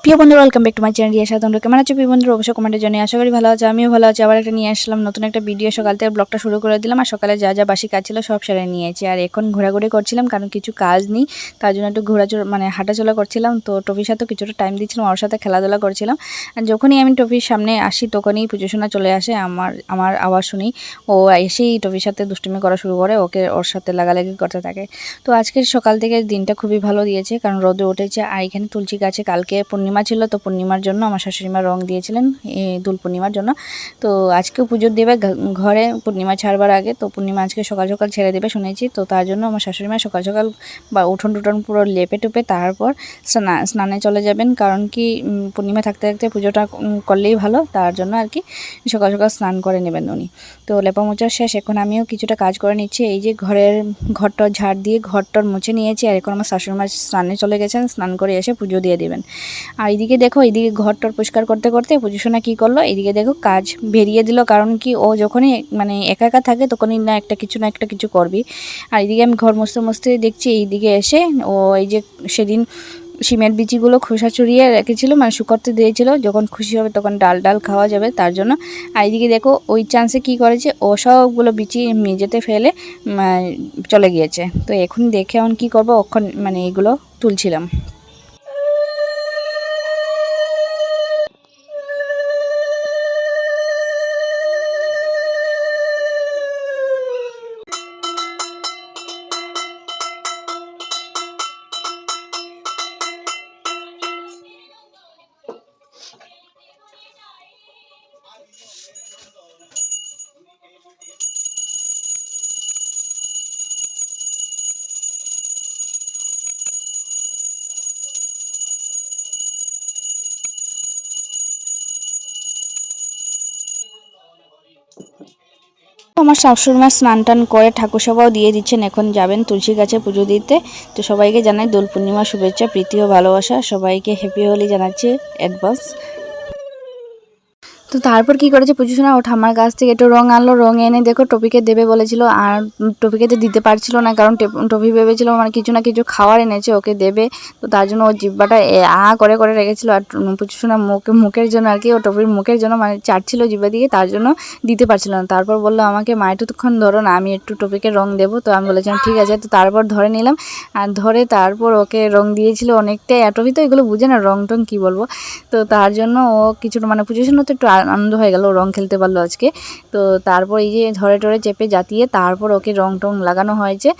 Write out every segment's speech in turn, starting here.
প্রিয় বন্ধুরা, welcome back to my channel Riya. তোমরা কেমন আছো প্রিয় বন্ধুরা? অবশ্যই কমেন্টে জানিয়ে। আশা করি ভালো আছো, আমিও ভালো আছি। আবার একটা নিয়ে আসলাম নতুন একটা ভিডিও। সকাল থেকে ব্লগটা শুরু করে দিলাম। আর সকালে যা যা বাসি কাজ ছিল সব সেরে নিয়েছি। আর এখন ঘোরাঘুরি করছিলাম, কারণ কিছু কাজ নেই, তার জন্য একটু হাঁটাচলা করছিলাম। তো টফির সাথে কিছুটা টাইম দিচ্ছিলাম, ওর সাথে খেলাধুলা করছিলাম। আর যখনই আমি টফির সামনে আসি তখনই পুজোসোনা চলে আসে। আমার আওয়াজ শুনি ও এসেই টফির সাথে দুষ্টুমি করা শুরু করে, ওর সাথে লাগালাগি করতে থাকে। তো আজকের সকাল থেকে দিনটা খুবই ভালো দিয়েছে, কারণ রোদে উঠেছে। আর এখানে তুলসী গাছে কালকে পূর্ণিমা ছিল, তো পূর্ণিমার জন্য আমার শাশুড়িমা রং দিয়েছিলেন দোল পূর্ণিমার জন্য। তো আজকেও পুজো দেবে ঘরে পূর্ণিমা ছাড়বার আগে। তো পূর্ণিমা আজকে সকাল সকাল ছেড়ে দেবে শুনেছি। তো তার জন্য আমার শাশুড়িমা সকাল সকাল বা উঠোন টুটন পুরো লেপে টুপে তারপর স্নানে চলে যাবেন। কারণ কি পূর্ণিমা থাকতে থাকতে পুজোটা করলেই ভালো, তার জন্য আর কি সকাল সকাল স্নান করে নেবেন উনি। তো লেপা মোচা শেষ, এখন আমিও কিছুটা কাজ করে নিচ্ছি। এই যে ঘরটা ঝাড় দিয়ে ঘরটার মুছে নিয়েছি। আর এখন আমার শাশুড়িমা স্নানে চলে গেছেন, স্নান করে এসে পুজো দিয়ে দেবেন। আর এইদিকে দেখো, এইদিকে ঘরটার পরিষ্কার করতে করতে পুজোসোনা কী করলো, এইদিকে দেখো কাজ বেরিয়ে দিল। কারণ কি ও যখনই মানে একা একা থাকে তখনই না একটা কিছু করবি। আর এইদিকে আমি ঘর মুছতে মুছতে দেখছি এইদিকে এসে ও এই যে সেদিন সিমের বিচিগুলো খোসা চড়িয়ে রেখেছিল, মানে শুকোতে দিয়েছিল, যখন খুশি হবে তখন ডাল খাওয়া যাবে তার জন্য। আর এইদিকে দেখো ওই চান্সে কি করেছে, ও সবগুলো বিচি মেঝেতে ফেলে চলে গিয়েছে। তো এখন দেখে এখন কী করবো, মানে এগুলো তুলছিলাম। আমার শাশুড়িমা স্নান টান করে ঠাকুর সভাও দিয়ে দিচ্ছেন, এখন যাবেন তুলসী গাছে পুজো দিতে। তো সবাইকে জানাই দোল পূর্ণিমার শুভেচ্ছা, প্রীতি ও ভালোবাসা। সবাইকে হ্যাপি হোলি জানাচ্ছি অ্যাডভান্স। তো তারপর কি করেছে পুজোসোনা, ও ঠাম্মার কাছ থেকে একটু রং আনলো, রং এনে দেখো টপিকে দেবে বলেছিল। আর টপিকে তো দিতে পারছিল না, কারণ টপি ভেবেছিল মানে কিছু না কিছু খাওয়ার এনেছে ওকে দেবে। তো তার জন্য ও জিব্বাটা করে করে রেখেছিল। আর পুজোসোনা মুখের জন্য আর কি, ও টপির মুখের জন্য মানে চাটছিল জিব্বা দিয়ে, তার জন্য দিতে পারছিল না। তারপর বললো আমাকে, মা একটুক্ষণ ধরো না, আমি একটু টপিকে রং দেবো। তো আমি বলেছিলাম ঠিক আছে। তো তারপর ধরে নিলাম, আর ধরে তারপর ওকে রং দিয়েছিল অনেকটাই। টপি তো এগুলো বুঝে না, রং টং কী বলবো। তো তার জন্য ও কিছুটা মানে পুজোসোনা তো একটু আনন্দ হয়ে গেল, রং খেলতে পারলো আজকে। তো তারপর এই যে ধরে টরে চেপে জাতিয়ে তারপর ওকে রং টং লাগানো হয়েছে।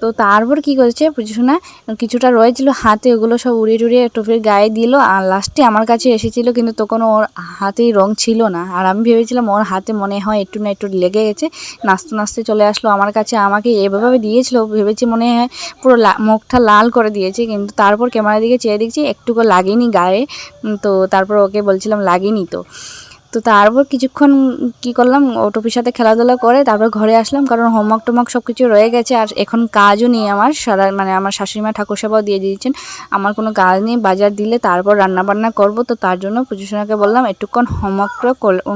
তো তারপর কি করেছে পুজোসোনা, কিছুটা রয়েছিল হাতে, ওগুলো সব উড়িয়ে টুড়িয়ে টুপির গায়ে দিল। আর লাস্টে আমার কাছে এসেছিল, কিন্তু তখন ওর হাতেই রং ছিল না। আর আমি ভেবেছিলাম ওর হাতে মনে হয় একটু না একটু লেগে গেছে, নাচতে নাচতে চলে আসলো আমার কাছে, আমাকে এভাবে দিয়েছিল, ভেবেছি মনে হয় পুরো মুখটা লাল করে দিয়েছে। কিন্তু তারপর ক্যামেরার দিকে চেয়ে দেখছি একটুকু লাগেনি গায়ে। তো তারপর ওকে বলছিলাম লাগেনি তো। তো তারপর কিছুক্ষণ কি করলাম, ও টপির সাথে খেলাধুলা করে তারপর ঘরে আসলাম, কারণ হোমওয়ার্ক টোমওয়ার্ক সব কিছু রয়ে গেছে। আর এখন কাজও নেই আমার মানে আমার শাশুড়িমা ঠাকুর সেবাও দিয়ে দিয়েছেন, আমার কোনো কাজ নেই। বাজার দিলে তারপর রান্নাবান্না করব। তো তার জন্য পুজোসোনাকে বললাম একটুক্ষণ হোমওয়ার্কটা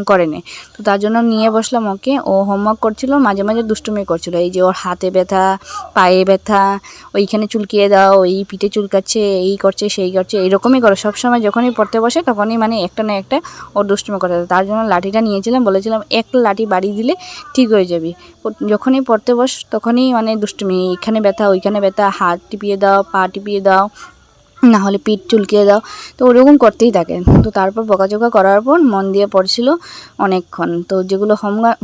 করে নে। তো তার জন্য নিয়ে বসলাম ওকে। ও হোমওয়ার্ক করছিল, মাঝে মাঝে দুষ্টুমি করছিল। এই যে ওর হাতে ব্যথা, পায়ে ব্যথা, ওইখানে চুলকিয়ে দাও, এই পিঠে চুলকাচ্ছে, এই করছে সেই করছে, এইরকমই করে সবসময়। যখনই পড়তে বসে তখনই মানে একটা না একটা ওর দুষ্টুমি করে। তার জন্য লাঠিটা নিয়েছিলাম, বলেছিলাম একটা লাঠি বাড়ি দিলে ঠিক হয়ে যাবি। যখনই পড়তে বস তখনই মানে দুষ্টুমি, এইখানে ব্যথা ওইখানে ব্যথা, হাত টিপিয়ে দাও, পা টিপিয়ে দাও, না হলে পিঠ চুলকিয়ে দাও। তো ওরকম করতেই থাকে। তো তারপর বকাঝকা করার পর মন দিয়ে পড়ছিল অনেকক্ষণ। তো যেগুলো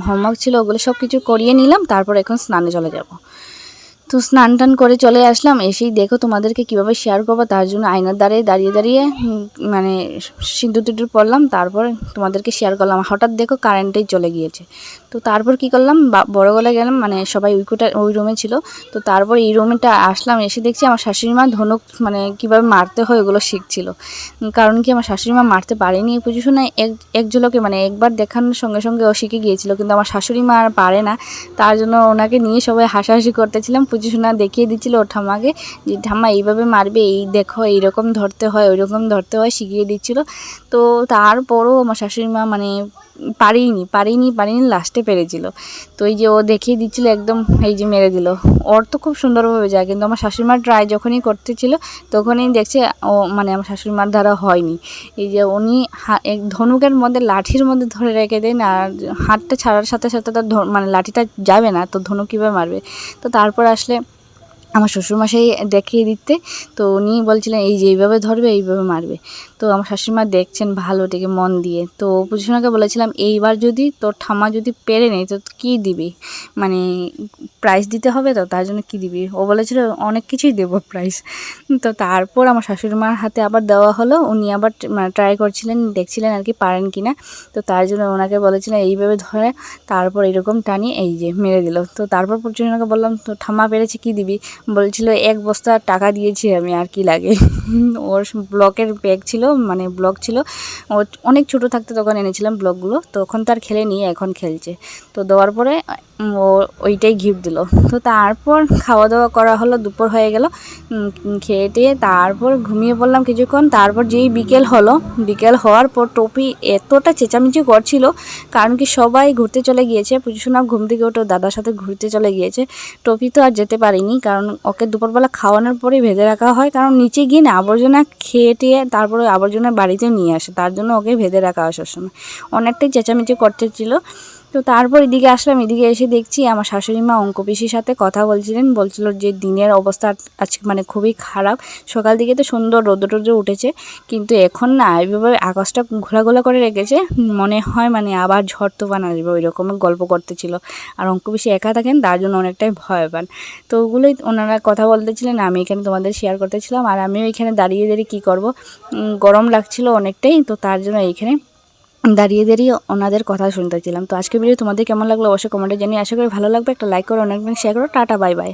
হোমওয়ার্ক ছিল ওগুলো সব কিছু করিয়ে নিলাম। তারপর এখন স্নানে চলে যাব। তো স্নান টান করে চলে আসলাম। এসেই দেখো তোমাদেরকে কীভাবে শেয়ার করবো, তার জন্য আয়নার দাঁড়িয়ে দাঁড়িয়ে মানে সিঁদুর টিঁদুর পরলাম, তারপর তোমাদেরকে শেয়ার করলাম। হঠাৎ দেখো কারেন্টেই চলে গিয়েছে। তো তারপর কি করলাম, বড় গলায় গেলাম, মানে সবাই ওই রুমে ছিল। তো তারপর এই রুমটা আসলাম, এসে দেখছি আমার শাশুড়িমা ধনুক মানে কীভাবে মারতে হয় ওগুলো শিখছিল। কারণ কি আমার শাশুড়িমা মারতে পারেনি এই পুজোসোনায়, এক ঝলকে মানে একবার দেখানোর সঙ্গে সঙ্গে ও শিখে গিয়েছিল, কিন্তু আমার শাশুড়িমা আর পারে না। তার জন্য ওনাকে নিয়ে সবাই হাসাহাসি করতেছিলাম। পুচুসোনা দেখিয়ে দিচ্ছিল ওর ঠাম্মাকে যে ঠাম্মা এইভাবে মারবে, এই দেখো এইরকম ধরতে হয়, ওই রকম ধরতে হয় শিখিয়ে দিচ্ছিল। তো তারপরও আমার শাশুড়ি মা মানে পারিনি লাস্টে পেরেছিল। তো এই যে ও দেখিয়ে দিচ্ছিল একদম, এই যে মেরে দিল। ওর তো খুব সুন্দরভাবে যায়, কিন্তু আমার শাশুড়িমার ট্রাই যখনই করতেছিল তখনই দেখছে ও মানে আমার শাশুড়িমার দ্বারা হয়নি। এই যে উনি এক ধনুকের মধ্যে লাঠির মধ্যে ধরে রেখে দেন, আর হাতটা ছাড়ার সাথে সাথে তার মানে লাঠিটা যাবে না, তো ধনুক কীভাবে মারবে। তো তারপর আসলে আমার শ্বশুরমশাই দেখিয়ে দিতে, তো উনি বলছিলেন এই যে এইভাবে ধরবে, এইভাবে মারবে। তো আমার শাশুড়িমা দেখছেন ভালোটিকে মন দিয়ে। তো পুচুসোনাকে বলেছিলাম এইবার যদি তোর ঠাম্মা যদি পেরে নেই তো কী দিবি, মানে প্রাইজ দিতে হবে, তো তার জন্য কী দিবি। ও বলেছিল অনেক কিছুই দেবো প্রাইজ। তো তারপর আমার শাশুড়িমার হাতে আবার দেওয়া হলো, উনি আবার ট্রাই করছিলেন, দেখছিলেন আর কি পারেন কি না। তো তার জন্য ওনাকে বলেছিলেন এইভাবে ধরে তারপর এরকম টানিয়ে এই যে মেরে দিল। তো তারপর পুচুসোনাকে বললাম তো ঠাম্মা পেরেছে, কী দিবি। বলছিল 1 বস্তা টাকা দিয়েছি আমি, আর কি লাগে। ওর ব্লকের ব্যাগ ছিল, মানে ব্লক ছিল, ও অনেক ছোটো থাকতে তখন এনেছিলাম ব্লকগুলো, তখন তার খেলে নিয়ে এখন খেলছে। তো দেওয়ার পরে ও ওইটাই গিফট দিল। তো তারপর খাওয়া দাওয়া করা হলো, দুপুর হয়ে গেল, খেয়ে টেয়ে তারপর ঘুমিয়ে পড়লাম কিছুক্ষণ। তারপর যেই বিকেল হলো, বিকেল হওয়ার পর টপি এতটা চেঁচামেচি করছিল, কারণ কি সবাই ঘুরতে চলে গিয়েছে। পুচুসোনা ঘুম থেকে উঠে দাদার সাথে ঘুরতে চলে গিয়েছে। টপি তো আর যেতে পারিনি, কারণ ওকে দুপুরবেলা খাওয়ানোর পরেই ভেজে রাখা হয়, কারণ নিচে গিয়ে না আবর্জনা খেয়ে টেয়ে তারপরে আবর্জনা বাড়িতে নিয়ে আসে, তার জন্য ওকে ভেজে রাখা হয় সবসময়। অনেকটাই চেঁচামেচি করতেছিল। তো তারপর এদিকে আসলাম, এদিকে এসে দেখছি আমার শাশুড়ি মা অঙ্ক পিসির সাথে কথা বলছিল যে দিনের অবস্থা আজকে মানে খুবই খারাপ। সকাল দিকে তো সুন্দর রোদ্র উঠেছে, কিন্তু এখন না এইভাবে আকাশটা ঘোলা করে রেখেছে, মনে হয় মানে আবার ঝড় তুফান আসবে, ওই রকমের গল্প করতেছিল। আর অঙ্ক পিসি একা থাকেন, তার জন্য অনেকটাই ভয় পান। তো ওগুলোই ওনারা কথা বলতেছিলেন, আমি এখানে তোমাদের শেয়ার করতেছিলাম। আর আমিও এখানে দাঁড়িয়ে কী করব, গরম লাগছিল অনেকটাই, তো তার জন্য এইখানে দাঁড়িয়ে ওনাদের কথা শুনতেছিলাম। তো আজকে ভিডিও তোমাদের কেমন লাগলো অবশ্যই কমেন্টে জানিয়ে, আশা করি ভালো লাগবে। একটা লাইক করো, অনেক শেয়ার করো। Tata, bye bye.